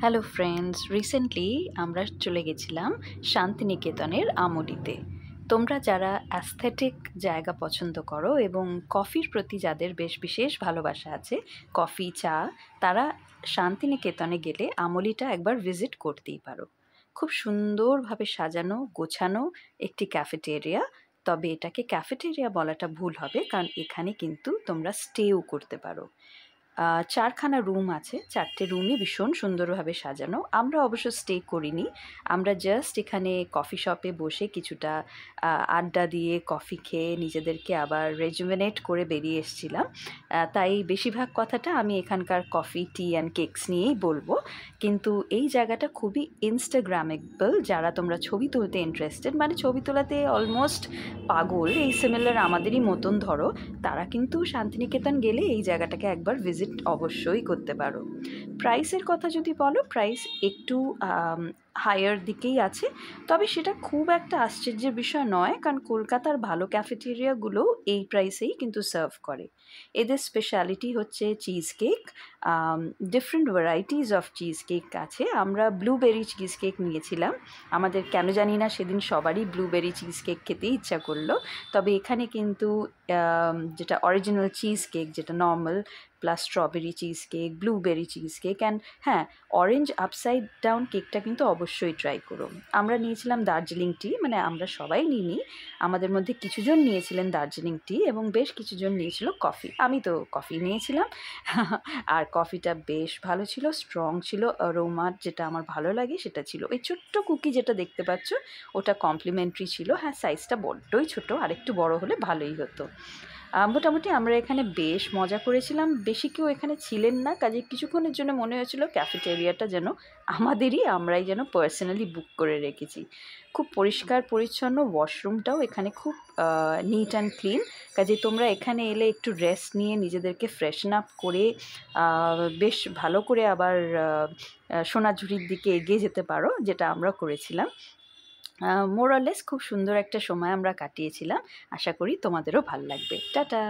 Hello friends, recently আমরা চলে গেছিলাম শান্তিনিকেতনের আমুডিতে। তোমরা যারা অ্যাস্থেটিক জায়গা পছন্দ করো এবং কফির প্রতি যাদের বেশ বিশেষ ভালোবাসা আছে, কফি চা, তারা শান্তিনিকেতনে গেলে আমুলিটা একবার ভিজিট করতেই পারো। খুব সুন্দরভাবে সাজানো গোছানো একটি ক্যাফেটেরিয়া। তবে এটাকে ক্যাফেটেরিয়া বলাটা ভুল হবে, কারণ এখানে কিন্তু তোমরা স্টেও করতে পারো। চারখানা রুম আছে, চারটে রুমই ভীষণ সুন্দরভাবে সাজানো। আমরা অবশ্য স্টে করিনি, আমরা জাস্ট এখানে কফি শপে বসে কিছুটা আড্ডা দিয়ে কফি খেয়ে নিজেদেরকে আবার রেজুভেনেট করে বেরিয়ে এসেছিলাম। তাই বেশিরভাগ কথাটা আমি এখানকার কফি টি অ্যান্ড কেকস নিয়েই বলবো। কিন্তু এই জায়গাটা খুবই ইনস্টাগ্রামেবল। যারা তোমরা ছবি তুলতে ইন্টারেস্টেড, মানে ছবি তোলাতে অলমোস্ট পাগল, এই সিমিলার আমাদেরই মতন ধরো, তারা কিন্তু শান্তিনিকেতন গেলে এই জায়গাটাকে একবার ভিজিট অবশ্যই করতে পারো। প্রাইসের কথা যদি বলো, প্রাইস একটু হায়ার দিকেই আছে, তবে সেটা খুব একটা আশ্চর্যের বিষয় নয়, কারণ কলকাতার ভালো ক্যাফেটেরিয়াগুলো এই প্রাইসেই কিন্তু সার্ভ করে। এদের স্পেশালিটি হচ্ছে cheese cake. Different varieties of cheese cake আছে। আমরা ব্লুবেরি চিজ কেক নিয়েছিলাম। আমাদের কেন জানি না সেদিন সবারই ব্লুবেরি চিজ কেক খেতে ইচ্ছা করলো। তবে এখানে কিন্তু যেটা অরিজিনাল চিজ কেক, যেটা normal, plus strawberry cheese cake, blueberry cheese cake and হ্যাঁ, অরেঞ্জ আপসাইড ডাউন কেকটা কিন্তু অবশ্যই ট্রাই করো। আমরা নিয়েছিলাম দার্জিলিং টি, মানে আমরা সবাই নিইনি, আমাদের মধ্যে কিছুজন নিয়েছিলেন দার্জিলিং টি এবং বেশ কিছুজন নিয়েছিল কফি। আমি তো কফি নিয়েছিলাম আর কফিটা বেশ ভালো ছিল, স্ট্রং ছিল, অ্যারোমা যেটা আমার ভালো লাগে সেটা ছিল। ওই ছোট্ট কুকি যেটা দেখতে পাচ্ছ ওটা কমপ্লিমেন্টারি ছিল। হ্যাঁ, সাইজটা বড্ডই ছোট, আর একটু বড় হলে ভালোই হতো। মোটামুটি আমরা এখানে বেশ মজা করেছিলাম। বেশি কেউ এখানে ছিলেন না, কাজে কিছুক্ষণের জন্য মনে হয়েছিল ক্যাফেটেরিয়াটা যেন আমাদেরই, আমরাই যেন পার্সোনালি বুক করে রেখেছি। খুব পরিষ্কার পরিচ্ছন্ন, ওয়াশরুমটাও এখানে খুব নিট অ্যান্ড ক্লিন। কাজে তোমরা এখানে এলে একটু রেস্ট নিয়ে নিজেদেরকে ফ্রেশন আপ করে বেশ ভালো করে আবার সোনাঝুরির দিকে এগিয়ে যেতে পারো, যেটা আমরা করেছিলাম। মোর অর লেস খুব সুন্দর একটা সময় আমরা কাটিয়েছিলাম। আশা করি তোমাদেরও ভাল লাগবে। টাটা।